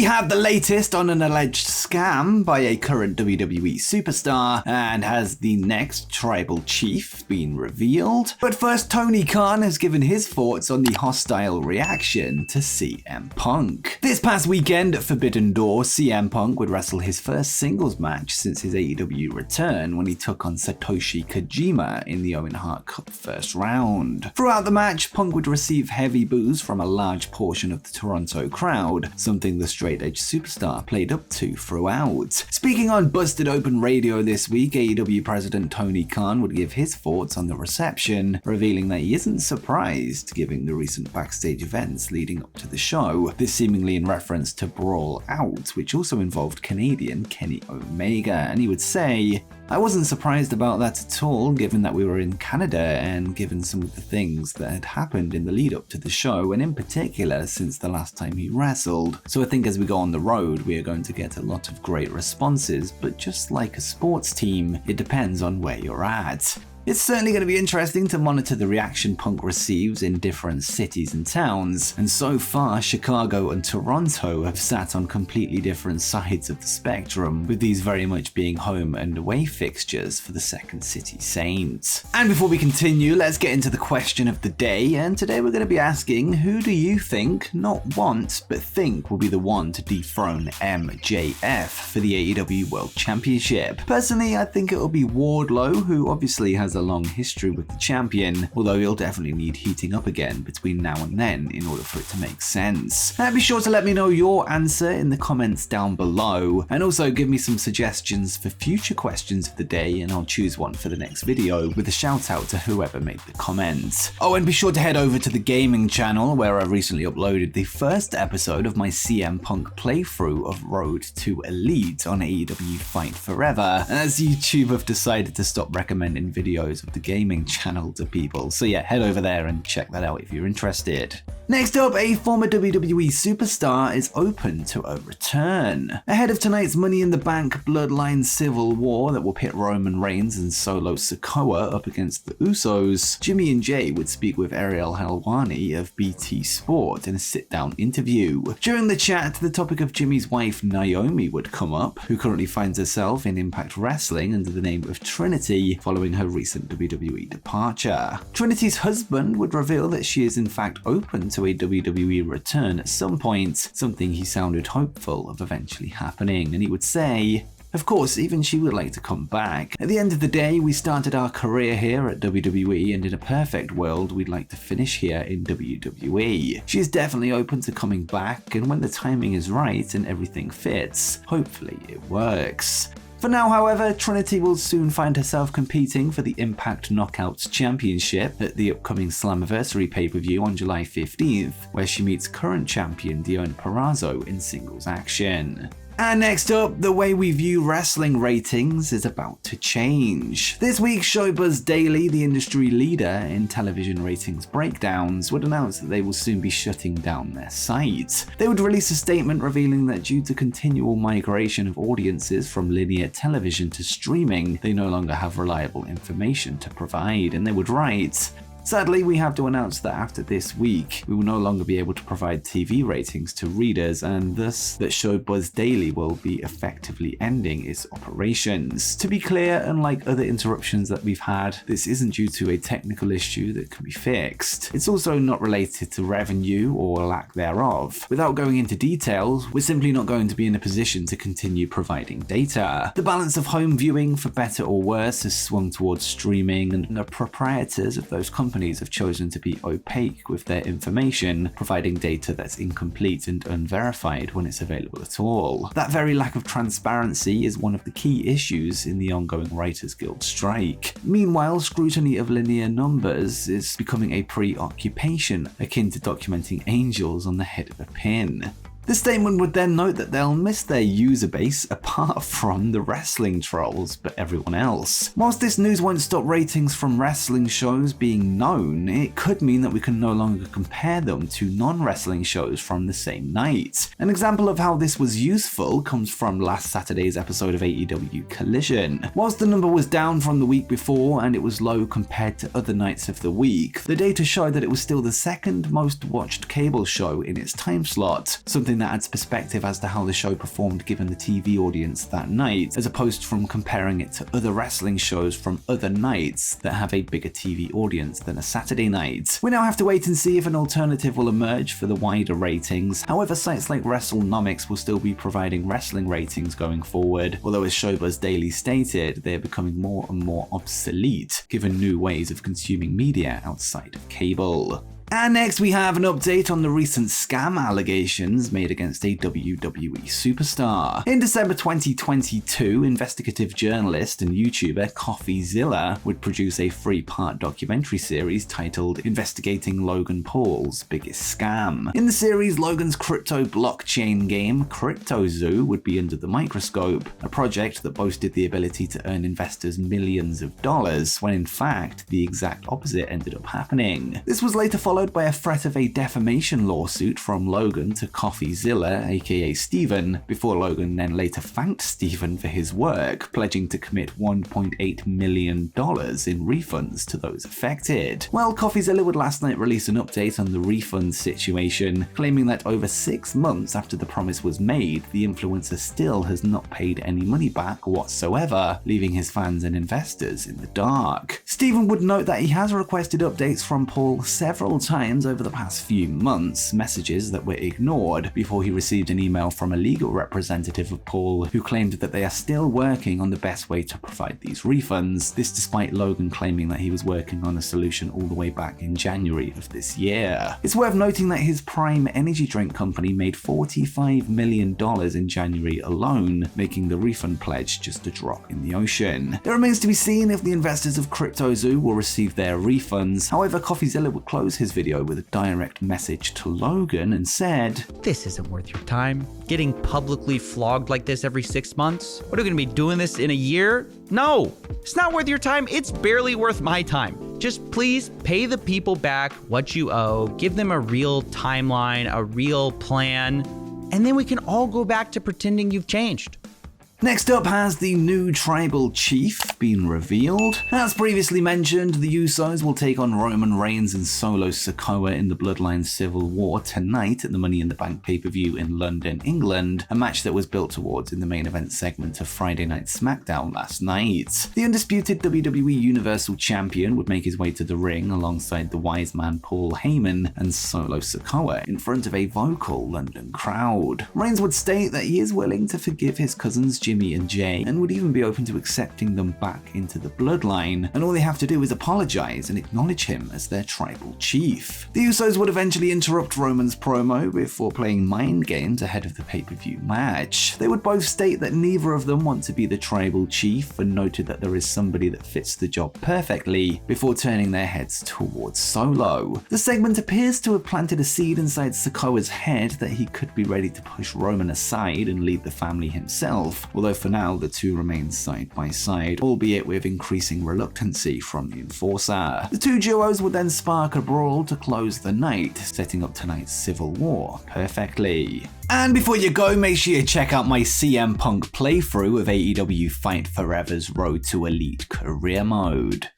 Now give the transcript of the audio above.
have the latest on an alleged scam by a current WWE superstar, and has the next tribal chief been revealed? But first, Tony Khan has given his thoughts on the hostile reaction to CM Punk. This past weekend at Forbidden Door, CM Punk would wrestle his first singles match since his AEW return when he took on Satoshi Kojima in the Owen Hart Cup first round. Throughout the match, Punk would receive heavy boos from a large portion of the Toronto crowd, something the straight-edge superstar played up to throughout. Speaking on Busted Open Radio this week, AEW president Tony Khan would give his thoughts on the reception, revealing that he isn't surprised given the recent backstage events leading up to the show, this seemingly in reference to Brawl Out, which also involved Canadian Kenny Omega, and he would say, "I wasn't surprised about that at all, given that we were in Canada and given some of the things that had happened in the lead up to the show, and in particular since the last time he wrestled. So I think as we go on the road, we are going to get a lot of great responses, but just like a sports team, it depends on where you're at." It's certainly going to be interesting to monitor the reaction Punk receives in different cities and towns, and so far Chicago and Toronto have sat on completely different sides of the spectrum, with these very much being home and away fixtures for the Second City Saints. And before we continue, let's get into the question of the day, and today we're going to be asking, who do you think, not want, but think will be the one to dethrone MJF for the AEW World Championship? Personally, I think it will be Wardlow, who obviously has a long history with the champion, although he'll definitely need heating up again between now and then in order for it to make sense. Be sure to let me know your answer in the comments down below, and also give me some suggestions for future questions of the day, and I'll choose one for the next video with a shout out to whoever made the comment. Oh, and be sure to head over to the gaming channel, where I recently uploaded the first episode of my CM Punk playthrough of Road to Elite on AEW Fight Forever, as YouTube have decided to stop recommending videos of the gaming channel to people, so yeah, head over there and check that out if you're interested. Next up, a former WWE superstar is open to a return. Ahead of tonight's Money in the Bank Bloodline Civil War that will pit Roman Reigns and Solo Sikoa up against the Usos, Jimmy and Jay would speak with Ariel Helwani of BT Sport in a sit-down interview. During the chat, the topic of Jimmy's wife Naomi would come up, who currently finds herself in Impact Wrestling under the name of Trinity following her recent WWE departure. Trinity's husband would reveal that she is in fact open to a WWE return at some point, something he sounded hopeful of eventually happening, and he would say, "Of course, even she would like to come back. At the end of the day, we started our career here at WWE, and in a perfect world, we'd like to finish here in WWE. She is definitely open to coming back, and when the timing is right and everything fits, hopefully it works." For now, however, Trinity will soon find herself competing for the Impact Knockouts Championship at the upcoming Slammiversary pay-per-view on July 15th, where she meets current champion Deonna Purrazzo in singles action. And next up, the way we view wrestling ratings is about to change. This week, Showbuzz Daily, the industry leader in television ratings breakdowns, would announce that they will soon be shutting down their site. They would release a statement revealing that due to continual migration of audiences from linear television to streaming, they no longer have reliable information to provide, and they would write, "Sadly, we have to announce that after this week, we will no longer be able to provide TV ratings to readers, and thus that Showbuzz Daily will be effectively ending its operations. To be clear, unlike other interruptions that we've had, this isn't due to a technical issue that can be fixed. It's also not related to revenue or lack thereof. Without going into details, we're simply not going to be in a position to continue providing data. The balance of home viewing, for better or worse, has swung towards streaming, and the proprietors of those companies have chosen to be opaque with their information, providing data that's incomplete and unverified when it's available at all. That very lack of transparency is one of the key issues in the ongoing Writers Guild strike. Meanwhile, scrutiny of linear numbers is becoming a preoccupation akin to documenting angels on the head of a pin." The statement would then note that they'll miss their user base apart from the wrestling trolls, but everyone else. Whilst this news won't stop ratings from wrestling shows being known, it could mean that we can no longer compare them to non-wrestling shows from the same night. An example of how this was useful comes from last Saturday's episode of AEW Collision. Whilst the number was down from the week before and it was low compared to other nights of the week, the data showed that it was still the second most watched cable show in its time slot, something something that adds perspective as to how the show performed given the TV audience that night, as opposed from comparing it to other wrestling shows from other nights that have a bigger TV audience than a Saturday night. We now have to wait and see if an alternative will emerge for the wider ratings. However, sites like WrestleNomics will still be providing wrestling ratings going forward, although as Showbuzz Daily stated, they are becoming more and more obsolete given new ways of consuming media outside of cable. And next we have an update on the recent scam allegations made against a WWE superstar. In December 2022, investigative journalist and YouTuber CoffeeZilla would produce a 3-part documentary series titled Investigating Logan Paul's Biggest Scam. In the series, Logan's crypto blockchain game CryptoZoo would be under the microscope, a project that boasted the ability to earn investors millions of dollars, when in fact the exact opposite ended up happening. This was later followed by a threat of a defamation lawsuit from Logan to CoffeeZilla, aka Steven, before Logan then later thanked Steven for his work, pledging to commit $1.8 million in refunds to those affected. Well, CoffeeZilla would last night release an update on the refund situation, claiming that over 6 months after the promise was made, the influencer still has not paid any money back whatsoever, leaving his fans and investors in the dark. Steven would note that he has requested updates from Paul several times over the past few months, messages that were ignored, before he received an email from a legal representative of Paul who claimed that they are still working on the best way to provide these refunds, this despite Logan claiming that he was working on a solution all the way back in January of this year. It's worth noting that his Prime energy drink company made $45 million in January alone, making the refund pledge just a drop in the ocean. It remains to be seen if the investors of CryptoZoo will receive their refunds. However, CoffeeZilla would close his video with a direct message to Logan and said, "This isn't worth your time. Getting publicly flogged like this every 6 months? What are we gonna be doing this in a year? No, it's not worth your time. It's barely worth my time. Just please pay the people back what you owe, give them a real timeline, a real plan, and then we can all go back to pretending you've changed." Next up, has the new tribal chief been revealed? As previously mentioned, the Usos will take on Roman Reigns and Solo Sikoa in the Bloodline Civil War tonight at the Money in the Bank pay-per-view in London, England, a match that was built towards in the main event segment of Friday Night SmackDown last night. The undisputed WWE Universal Champion would make his way to the ring alongside the wise man Paul Heyman and Solo Sikoa in front of a vocal London crowd. Reigns would state that he is willing to forgive his cousins Jimmy and Jay, and would even be open to accepting them back into the bloodline, and all they have to do is apologize and acknowledge him as their tribal chief. The Usos would eventually interrupt Roman's promo before playing mind games ahead of the pay-per-view match. They would both state that neither of them want to be the tribal chief, and noted that there is somebody that fits the job perfectly, before turning their heads towards Solo. The segment appears to have planted a seed inside Sikoa's head that he could be ready to push Roman aside and lead the family himself, although for now the two remain side by side, albeit with increasing reluctancy from the enforcer. The two duos would then spark a brawl to close the night, setting up tonight's Civil War perfectly. And before you go, make sure you check out my CM Punk playthrough of AEW Fight Forever's Road to Elite Career Mode.